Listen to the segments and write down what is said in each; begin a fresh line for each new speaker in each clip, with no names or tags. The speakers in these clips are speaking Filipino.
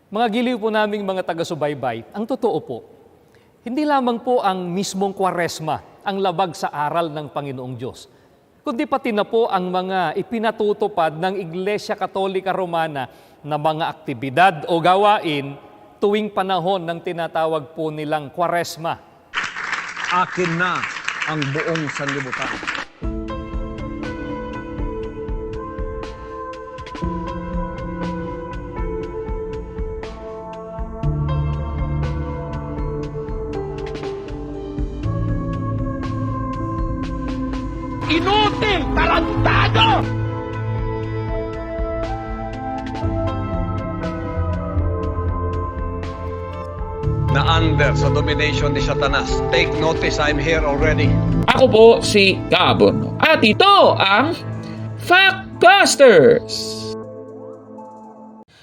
Mga giliw po naming mga taga-subaybay, ang totoo po, hindi lamang po ang mismong Kwaresma ang labag sa aral ng Panginoong Diyos, kundi pati na po ang mga ipinatutupad ng Iglesia Katolika Romana na mga aktibidad o gawain tuwing panahon ng tinatawag po nilang Kwaresma.
Akin na ang buong sanlibutan.
Inutil! Tarantado!
Na under sa domination ni Satanas. Take notice, I'm here already.
Ako po si Gabon. At ito ang Factbusters!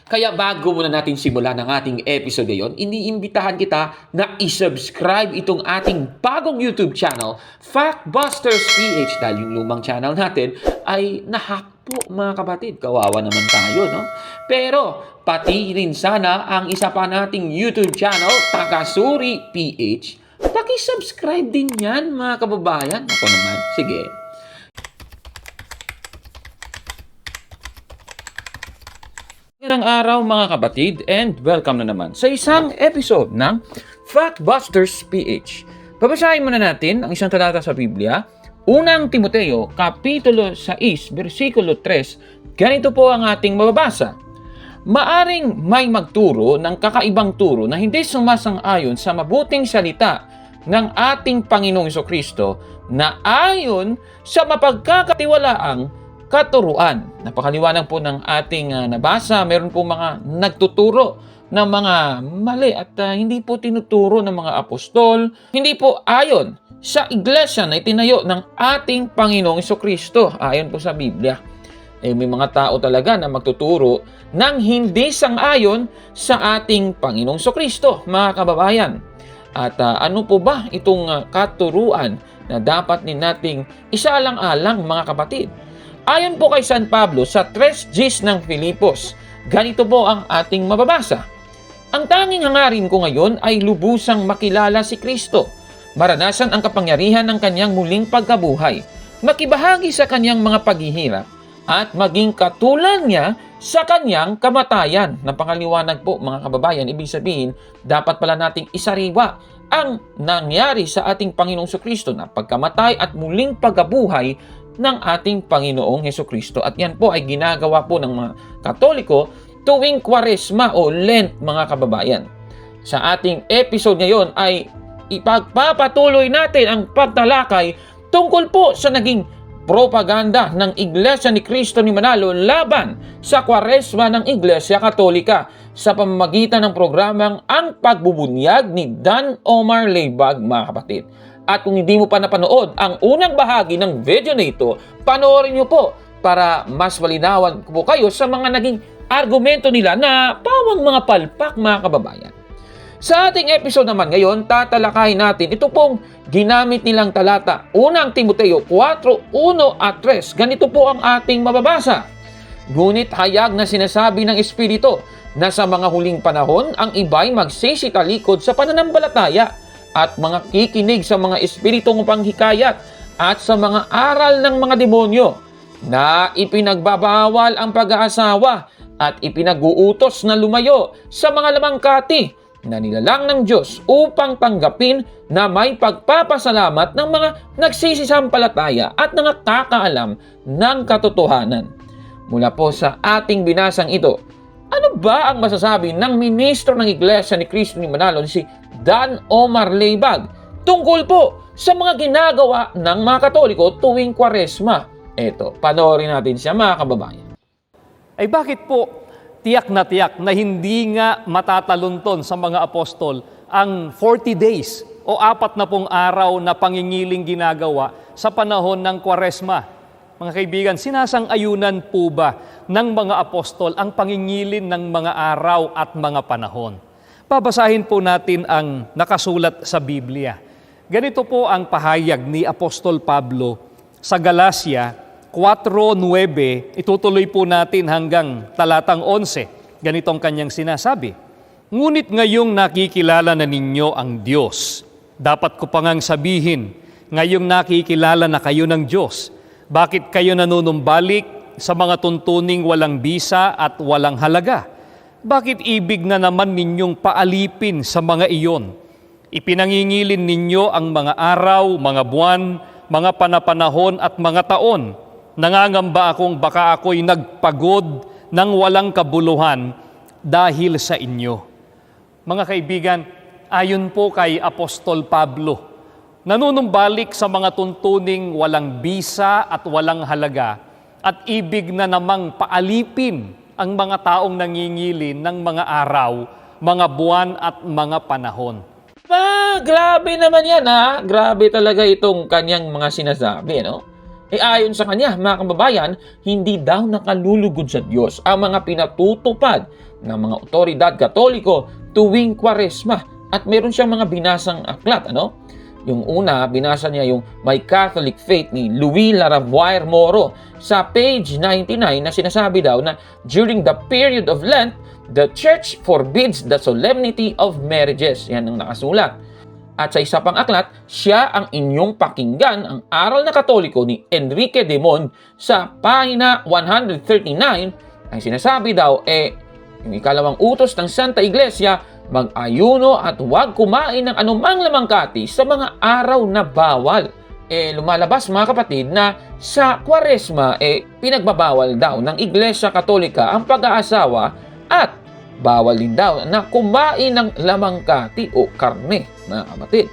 Kaya bago muna natin simulan ang ating episode ngayon, iniimbitahan kita na isubscribe itong ating bagong YouTube channel, Factbusters PH, dahil yung lumang channel natin ay nahack po mga kapatid. Kawawa naman tayo, no? Pero pati rin sana ang isa pa nating YouTube channel, Takasuri PH, paki-subscribe din yan mga kababayan. Ako naman, sige. Magandang araw mga kapatid and welcome na naman sa isang episode ng Factbusters PH. Babasahin muna natin ang isang talata sa Biblia. Unang Timoteo, Kapitulo 6, versikulo 3. Ganito po ang ating mababasa. Maaring may magturo ng kakaibang turo na hindi sumasang-ayon sa mabuting salita ng ating Panginoong Hesukristo na ayon sa mapagkakatiwalaang katuruan. Napakaliwanag po ng ating nabasa. Meron po mga nagtuturo ng mga mali at hindi po tinuturo ng mga apostol. Hindi po ayon sa iglesia na itinayo ng ating Panginoong Hesukristo ayon po sa Biblia. May mga tao talaga na magtuturo ng hindi sang-ayon sa ating Panginoong Hesukristo, mga kababayan. At ano po ba itong katuruan na dapat din nating isaalang-alang mga kapatid? Ayon po kay San Pablo sa 3 Gs ng Filipos, ganito po ang ating mababasa. Ang tanging hangarin ko ngayon ay lubusang makilala si Kristo, maranasan ang kapangyarihan ng kanyang muling pagkabuhay, makibahagi sa kanyang mga paghihirap, at maging katulad niya sa kanyang kamatayan. Napakaliwanag po mga kababayan, ibig sabihin, dapat pala nating isariwa ang nangyari sa ating Panginoong Hesukristo na pagkamatay at muling pagkabuhay ng ating Panginoong Hesukristo. At yan po ay ginagawa po ng mga Katoliko tuwing Kwaresma o Lent mga kababayan. Sa ating episode ngayon ay ipagpapatuloy natin ang pagtalakay tungkol po sa naging propaganda ng Iglesia ni Cristo ni Manalo laban sa Kwaresma ng Iglesia Katolika sa pamamagitan ng programang Ang Pagbubunyag ni Dan Omar Leibag mga kapatid. At kung hindi mo pa napanood ang unang bahagi ng video na ito, panoorin nyo po para mas malinawan po kayo sa mga naging argumento nila na pawang mga palpak mga kababayan. Sa ating episode naman ngayon, tatalakayin natin ito pong ginamit nilang talata. Unang Timoteo 4, 1 at 3. Ganito po ang ating mababasa. Ngunit hayag na sinasabi ng Espiritu na sa mga huling panahon, ang iba'y magsisitalikod sa pananampalataya at mga kikinig sa mga espiritong panghikayat at sa mga aral ng mga demonyo na ipinagbabawal ang pag-aasawa at ipinag-uutos na lumayo sa mga lamangkati na nilalang ng Diyos upang tanggapin na may pagpapasalamat ng mga nagsisisampalataya at nakakaalam ng katotohanan. Mula po sa ating binasang ito, ano ba ang masasabi ng ministro ng Iglesia ni Cristo ni Manalo si Dan Omar Leibag tungkol po sa mga ginagawa ng mga Katoliko tuwing Kwaresma? Eto, panoorin natin siya mga kababayan.
Ay bakit po tiyak na hindi nga matatalunton sa mga apostol ang 40 days o 40 araw na pangingiling ginagawa sa panahon ng Kwaresma? Mga kaibigan, sinasang-ayunan po ba ng mga apostol ang pangingilin ng mga araw at mga panahon? Babasahin po natin ang nakasulat sa Biblia. Ganito po ang pahayag ni Apostol Pablo sa Galacia 4:9. Itutuloy po natin hanggang talatang 11. Ganitong kanyang sinasabi. Ngunit ngayong nakikilala na ninyo ang Diyos, dapat ko pa ngang sabihin, ngayong nakikilala na kayo ng Diyos, bakit kayo nanunumbalik sa mga tuntuning walang bisa at walang halaga? Bakit ibig na naman ninyong paalipin sa mga iyon? Ipinangingilin ninyo ang mga araw, mga buwan, mga panapanahon at mga taon. Nangangamba akong baka ako'y nagpagod ng walang kabuluhan dahil sa inyo. Mga kaibigan, ayon po kay Apostol Pablo, nanunumbalik sa mga tuntuning walang bisa at walang halaga at ibig na namang paalipin ang mga taong nangingilin ng mga araw, mga buwan at mga panahon.
Grabe naman yan ha. Grabe talaga itong kanyang mga sinasabi, no? Ayon sa kanya, mga kababayan, hindi daw nakalulugod sa Diyos ang mga pinatutupad ng mga otoridad Katoliko tuwing Kwaresma. At meron siyang mga binasang aklat, ano? Yung una, binasa niya yung My Catholic Faith ni Louis Laravuire Moro sa page 99 na sinasabi daw na during the period of Lent, the Church forbids the solemnity of marriages. Yan ang nakasulat. At sa isa pang aklat, siya ang inyong pakinggan, ang aral na Katoliko ni Enrique de Mon sa pahina 139, ang sinasabi daw, yung ikalawang utos ng Santa Iglesia, mag-ayuno at huwag kumain ng anumang lamangkati sa mga araw na bawal. Lumalabas mga kapatid na sa Kwaresma, pinagbabawal daw ng Iglesia Katolika ang pag-aasawa at bawal din daw na kumain ng lamangkati o karne, mga kapatid.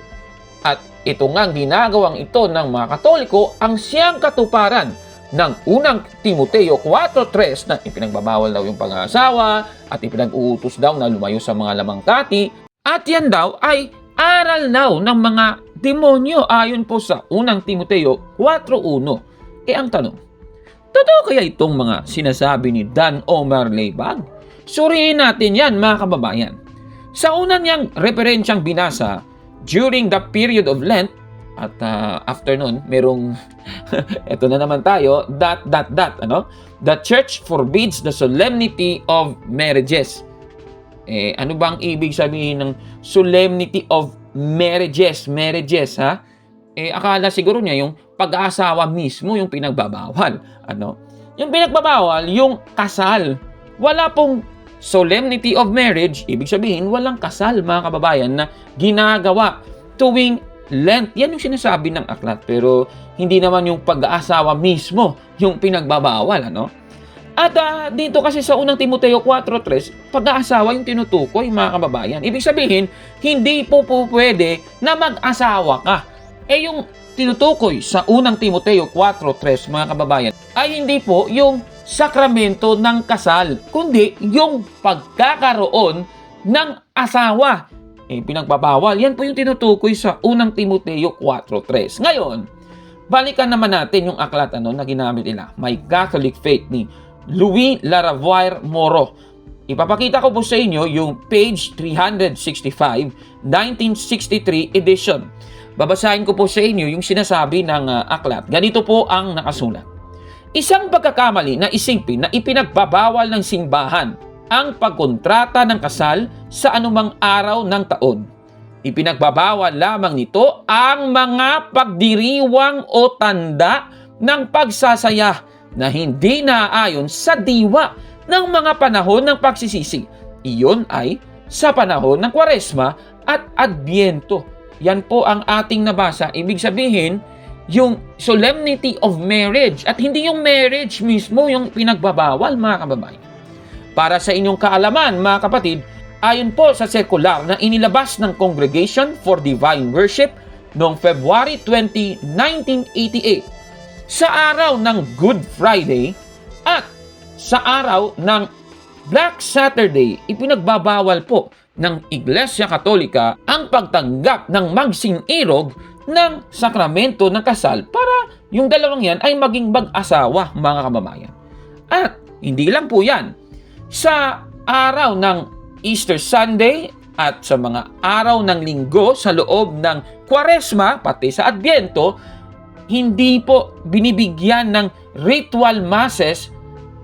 At ito nga ginagawang ito ng mga Katoliko ang siyang katuparan ng unang Timoteo 4:3 na ipinagbabawal daw yung pag-aasawa at ipinag-uutos daw na lumayo sa mga lamangkati. At yan daw ay aral daw ng mga demonyo ayon po sa unang Timoteo 4:1. Ang tanong, totoo kaya itong mga sinasabi ni Dan Omar Leibag? Suriin natin yan mga kababayan. Sa unang niyang referensyang binasa, during the period of Lent, at after nun, merong, eto na naman tayo, ... ano? The Church forbids the solemnity of marriages. Ano bang ibig sabihin ng solemnity of marriages? Marriages, ha? Akala siguro niya yung pag-aasawa mismo yung pinagbabawal. Ano? Yung pinagbabawal, yung kasal. Wala pong solemnity of marriage, ibig sabihin, walang kasal, mga kababayan, na ginagawa tuwing Lent. Yan yung sinasabi ng aklat, pero hindi naman yung pag-aasawa mismo yung pinagbabawal, ano? At dito kasi sa unang Timoteo 4:3, pag-aasawa yung tinutukoy, mga kababayan. Ibig sabihin, hindi po pwede na mag-asawa ka. Yung tinutukoy sa unang Timoteo 4:3, mga kababayan, ay hindi po yung sakramento ng kasal, kundi yung pagkakaroon ng asawa. Pinagbabawal. Yan po yung tinutukoy sa unang Timoteo 4:3. Ngayon, balikan naman natin yung aklat na ginamit nila. My Catholic Faith ni Louis Laravuire Moro. Ipapakita ko po sa inyo yung page 365, 1963 edition. Babasahin ko po sa inyo yung sinasabi ng aklat. Ganito po ang nakasulat. Isang pagkakamali na isipin na ipinagbabawal ng simbahan ang pagkontrata ng kasal sa anumang araw ng taon. Ipinagbabawal lamang nito ang mga pagdiriwang o tanda ng pagsasaya na hindi naaayon sa diwa ng mga panahon ng pagsisisi. Iyon ay sa panahon ng Kwaresma at Adbyento. Yan po ang ating nabasa. Ibig sabihin, yung solemnity of marriage at hindi yung marriage mismo yung pinagbabawal, mga kababayan. Para sa inyong kaalaman, mga kapatid, ayon po sa sekular na inilabas ng Congregation for Divine Worship noong February 20, 1988, sa araw ng Good Friday at sa araw ng Black Saturday, ipinagbabawal po ng Iglesia Katolika ang pagtanggap ng magsing-irog ng sakramento ng kasal para yung dalawang yan ay maging mag-asawa, mga kababayan. At hindi lang po yan. Sa araw ng Easter Sunday at sa mga araw ng linggo sa loob ng Kwaresma, pati sa Adbyento, hindi po binibigyan ng ritual masses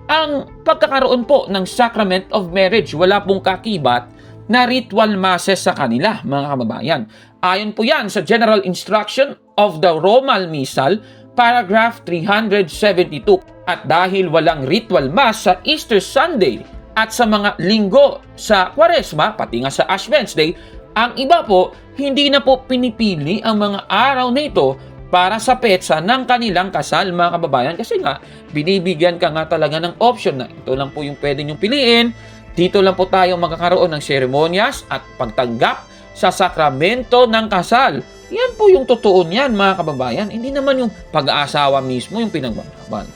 ang pagkakaroon po ng Sacrament of Marriage. Wala pong kakibat na ritual masses sa kanila, mga kababayan. Ayon po yan sa General Instruction of the Roman Missal, paragraph 372. At dahil walang ritual mass sa Easter Sunday at sa mga linggo sa Kwaresma, pati nga sa Ash Wednesday, ang iba po, hindi na po pinipili ang mga araw na ito para sa petsa ng kanilang kasal, mga kababayan. Kasi nga, binibigyan ka nga talaga ng option na ito lang po yung pwede nyong piliin. Dito lang po tayo magkakaroon ng seremonyas at pagtanggap sa sakramento ng kasal. Yan po yung totoo niyan, mga kababayan. Hindi naman yung pag-aasawa mismo yung pinagbababan.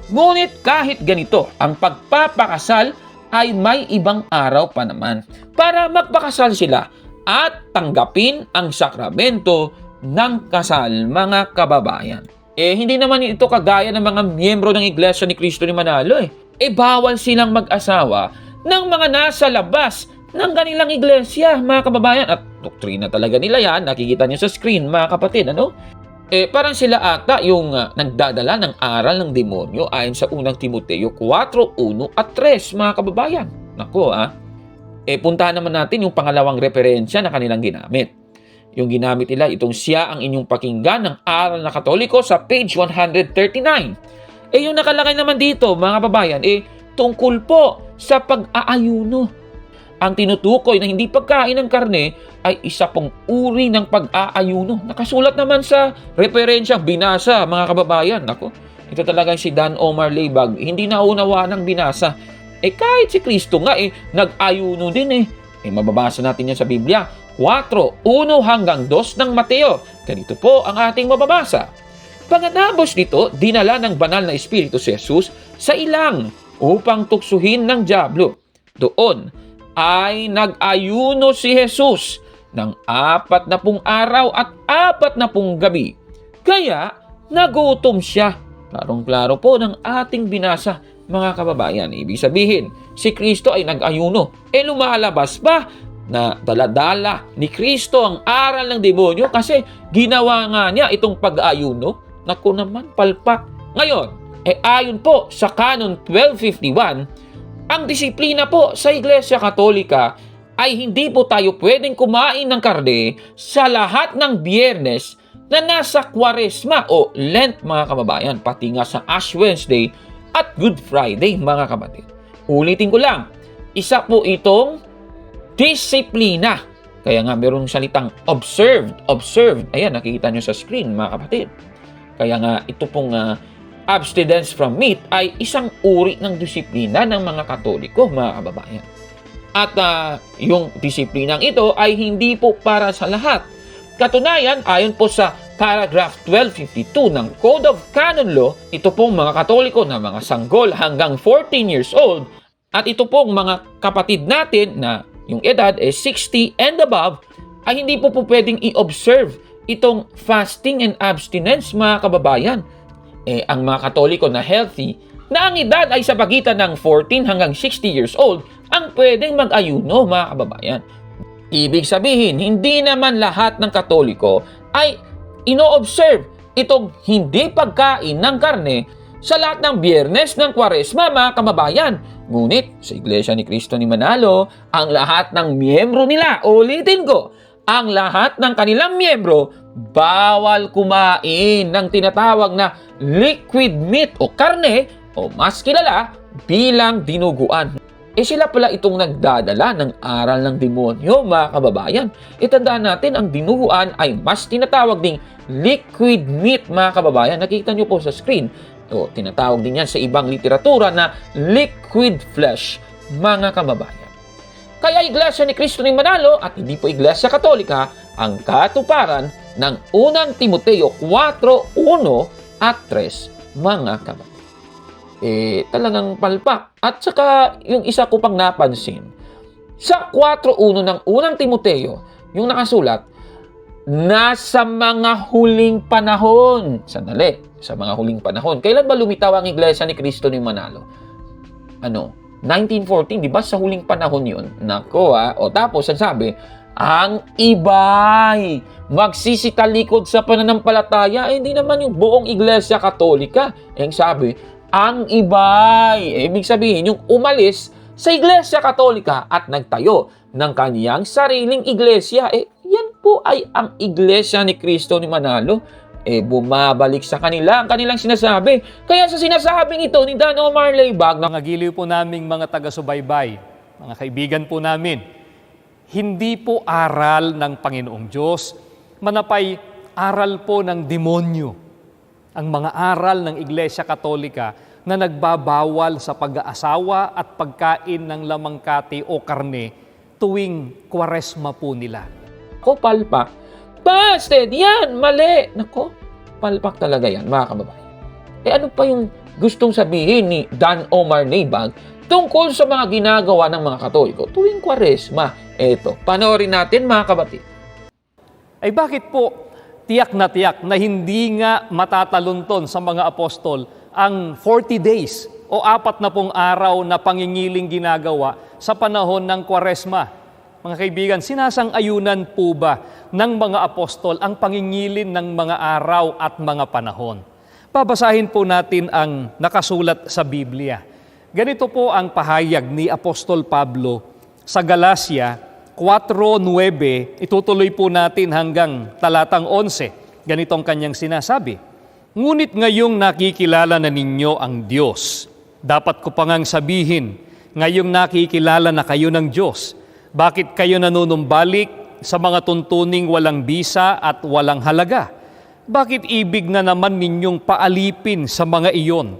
Ngunit kahit ganito, ang pagpapakasal ay may ibang araw pa naman para magpakasal sila at tanggapin ang sakramento ng kasal, mga kababayan. Hindi naman ito kagaya ng mga miyembro ng Iglesia ni Cristo ni Manalo. Bawal silang mag-asawa ng mga nasa labas ng kanilang iglesia, mga kababayan. At doktrina talaga nila yan. Nakikita niyo sa screen, mga kapatid. Parang sila ata yung nagdadala ng aral ng demonyo ayon sa unang Timoteo 4:1 at 3, mga kababayan. Naku, puntahan naman natin yung pangalawang referensya na kanilang ginamit. Yung ginamit nila, itong siya ang inyong pakinggan ng aral na Katoliko sa page 139. Yung nakalagay naman dito, mga kababayan, tungkol po sa pag-aayuno. Ang tinutukoy na hindi pagkain ng karne ay isa pong uri ng pag-aayuno. Nakasulat naman sa referensyang binasa, mga kababayan. Ako, ito talaga si Dan Omar Leibag. Hindi naunawa ng binasa. Kahit si Kristo nga, nag-ayuno din. Mababasa natin yan sa Biblia. 4:1-2 ng Mateo. Ganito po ang ating mababasa. Pagkatapos nito, dinala ng banal na Espiritu si Jesus sa ilang upang tuksuhin ng dyablo. Doon ay nag-ayuno si Jesus ng 40 araw at 40 gabi. Kaya nagutom siya. Klarong-klaro po ng ating binasa, mga kababayan. Ibig sabihin, si Kristo ay nag-ayuno. Lumalabas ba na daladala ni Kristo ang aral ng demonyo kasi ginawa nga niya itong pag-ayuno? Naku naman, palpak. Ngayon, ayon po sa Canon 1251, ang disiplina po sa Iglesia Katolika ay hindi po tayo pwedeng kumain ng karne sa lahat ng Biyernes na nasa Kwaresma o Lent, mga kababayan, pati nga sa Ash Wednesday at Good Friday, mga kapatid. Ulitin ko lang, isa po itong disiplina. Kaya nga mayroong salitang observed. Ayan, nakikita nyo sa screen, mga kapatid. Kaya nga ito pong abstinence from meat ay isang uri ng disiplina ng mga Katoliko, mga kababayan. At yung disiplinang ito ay hindi po para sa lahat. Katunayan, ayon po sa paragraph 1252 ng Code of Canon Law, ito pong mga Katoliko na mga sanggol hanggang 14 years old at ito pong mga kapatid natin na yung edad 60 and above ay hindi po pwedeng i-observe itong fasting and abstinence, mga kababayan. Ang mga Katoliko na healthy, na ang edad ay sa pagitan ng 14 hanggang 60 years old, ang pwedeng mag-ayuno, mga kababayan. Ibig sabihin, hindi naman lahat ng Katoliko ay ino-observe itong hindi pagkain ng karne sa lahat ng Biyernes ng Kwaresma, mga kababayan. Ngunit sa Iglesia ni Cristo ni Manalo, ang lahat ng miyembro nila, ulitin ko, ang lahat ng kanilang miyembro, bawal kumain ng tinatawag na liquid meat o karne o mas kilala bilang dinuguan. Sila pala itong nagdadala ng aral ng demonyo, mga kababayan. Tandaan natin, ang dinuguan ay mas tinatawag ding liquid meat, mga kababayan. Nakikita nyo po sa screen. Tinatawag din yan sa ibang literatura na liquid flesh, mga kababayan. Kaya Iglesia ni Cristo ni Manalo at hindi po Iglesia Katolika ang katuparan ng unang Timoteo 4:1 at 3, mga kababayan. Talagang palpak. At saka yung isa ko pang napansin, sa 4:1 ng unang Timoteo, yung nakasulat, nasa mga huling panahon. Sandali, sa mga huling panahon. Kailan ba lumitaw ang Iglesia ni Cristo ni Manalo? 1914, di ba? Sa huling panahon yun. Nako, O tapos, ang sabi, ang iba'y magsisitalikod sa pananampalataya. Hindi naman yung buong Iglesia Katolika. Ang sabi, ang iba'y, ibig sabihin, yung umalis sa Iglesia Katolika at nagtayo ng kaniyang sariling iglesia. Yan po ay ang Iglesia ni Cristo ni Manalo. Bumabalik sa kanila ang kanilang sinasabi. Kaya sa sinasabing ito ni Dan Omar Leibag,
Mga giliw po naming mga taga-subaybay, mga kaibigan po namin, hindi po aral ng Panginoong Diyos, manapay aral po ng demonyo. Ang mga aral ng Iglesia Katolika na nagbabawal sa pag-aasawa at pagkain ng lamangkati o karne tuwing Kwaresma po nila.
Ko palpak. Busted! Yan! Mali! Nako, palpak talaga yan, mga kababayan. Ano pa yung gustong sabihin ni Dan Omar Leibag tungkol sa mga ginagawa ng mga Katoliko tuwing Kwaresma? Eto, panoorin natin, mga kabatid.
Ay bakit po tiyak na hindi nga matatalunton sa mga apostol ang 40 days o 40 araw na pangingiling ginagawa sa panahon ng Kwaresma? Mga kaibigan, sinasang-ayunan po ba ng mga apostol ang pangingilin ng mga araw at mga panahon? Babasahin po natin ang nakasulat sa Biblia. Ganito po ang pahayag ni Apostol Pablo sa Galacia 4:9, itutuloy po natin hanggang talatang 11. Ganitong kanyang sinasabi, "Ngunit ngayong nakikilala na ninyo ang Diyos, dapat ko pa ngang sabihin, ngayong nakikilala na kayo ng Diyos, bakit kayo nanunumbalik sa mga tuntuning walang bisa at walang halaga? Bakit ibig na naman ninyong paalipin sa mga iyon?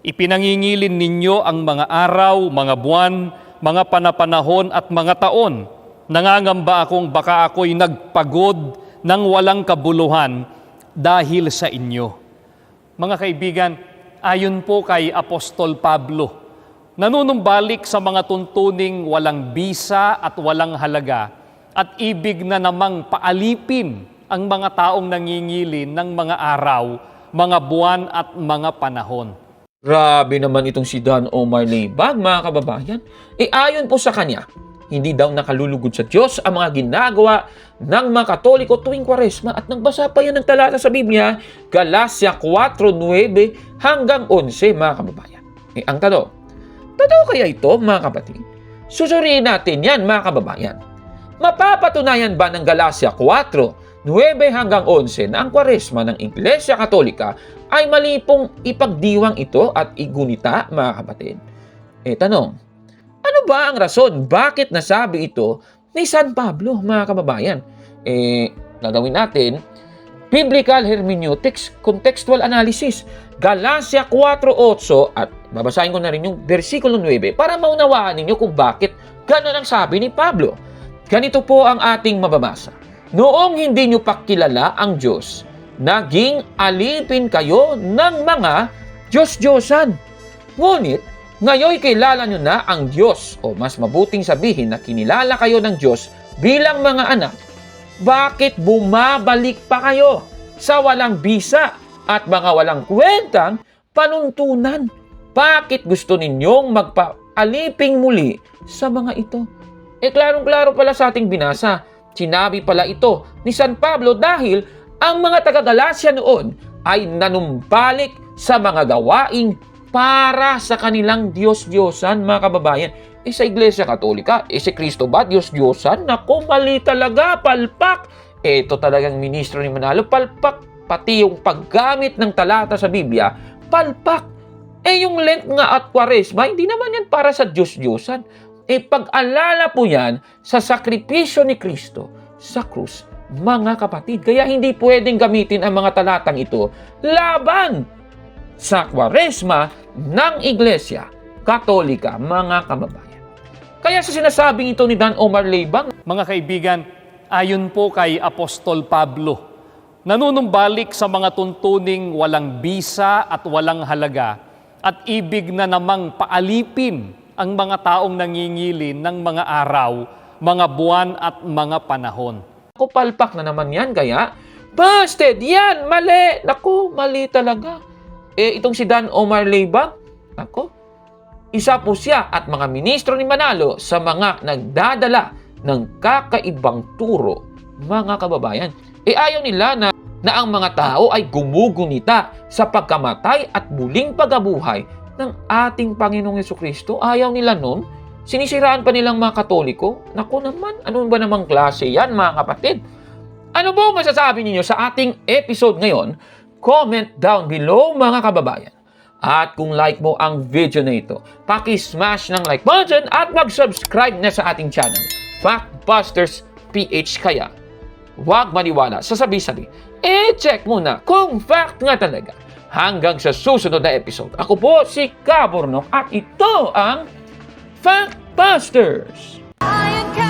Ipinangingilin ninyo ang mga araw, mga buwan, mga panapanahon at mga taon. Nangangamba akong baka ako'y nagpagod ng walang kabuluhan dahil sa inyo." Mga kaibigan, ayon po kay Apostol Pablo, nanunumbalik sa mga tuntuning walang bisa at walang halaga at ibig na namang paalipin ang mga taong nangingilin ng mga araw, mga buwan at mga panahon.
Grabe naman itong si Dan Omar Leibag, mga kababayan. Ayon po sa kanya, hindi daw nakalulugod sa Diyos ang mga ginagawa ng mga Katoliko tuwing Kwaresma, at nagbasa pa yan ng talata sa Biblia, Galacia 4:9 hanggang 11, mga kababayan. Ang tanong, totoo kaya ito, mga kapatid? Susuriin natin yan, mga kababayan. Mapapatunayan ba ng Galacia 4:9 hanggang 11 na ang Kwaresma ng Iglesia Katolika ay mali pong ipagdiwang ito at igunita, mga kapatid? Tanong, ano ba ang rason bakit nasabi ito ni San Pablo, mga kababayan? Gagawin natin biblical hermeneutics, contextual analysis. Galacia 4:8 at babasahin ko na rin yung versikulo 9 para maunawaan ninyo kung bakit gano'n ang sabi ni Pablo. Ganito po ang ating mababasa. Noong hindi nyo pa kilala ang Diyos, naging alipin kayo ng mga Diyos-Diyosan. Ngunit, ngayon kilala nyo na ang Diyos, o mas mabuting sabihin na kinilala kayo ng Diyos bilang mga anak. Bakit bumabalik pa kayo sa walang bisa at mga walang kwentang panuntunan? Bakit gusto ninyong magpaaliping muli sa mga ito? Klarong-klaro pala sa ating binasa. Sinabi pala ito ni San Pablo dahil ang mga taga-Galacia noon ay nanumbalik sa mga gawaing para sa kanilang Diyos-Diyosan, mga kababayan. Sa Iglesia Katolika, si Kristo ba Diyos-Diyosan? Naku, mali talaga, palpak. Ito talagang ministro ni Manalo, palpak. Pati yung paggamit ng talata sa Biblia, palpak. Yung Lent nga at Kwaresma, hindi naman yan para sa Diyos-Diyosan. Pag-alala po yan sa sakripisyo ni Kristo sa krus, mga kapatid. Kaya hindi pwedeng gamitin ang mga talatang ito laban sa Kwaresma ng Iglesia Katolika, mga kababayan. Kaya sa sinasabing ito ni Dan Omar Leibag,
Mga kaibigan, ayon po kay Apostol Pablo, nanunumbalik sa mga tuntuning walang bisa at walang halaga at ibig na namang paalipin ang mga taong nangingilin ng mga araw, mga buwan at mga panahon.
Naku, palpak na naman yan, kaya busted! Yan! Mali! Naku, mali talaga. Itong si Dan Omar Leibag, naku, isa po siya at mga ministro ni Manalo sa mga nagdadala ng kakaibang turo, mga kababayan. Ayaw nila na ang mga tao ay gumugunita sa pagkamatay at muling pagabuhay ng ating Panginoong Jesucristo. Ayaw nila nun sinisiraan pa nilang mga Katoliko. Naku naman, ano ba namang klase yan mga kapatid? Ano ba masasabi niyo sa ating episode ngayon? Comment down below mga kababayan. At kung like mo ang video na ito, paki-smash ng like button at mag-subscribe na sa ating channel, Factbusters PH. Kaya, huwag maniwala sa sabi-sabi. Check muna kung fact nga talaga. Hanggang sa susunod na episode. Ako po si Kabornok at ito ang Factbusters!
I am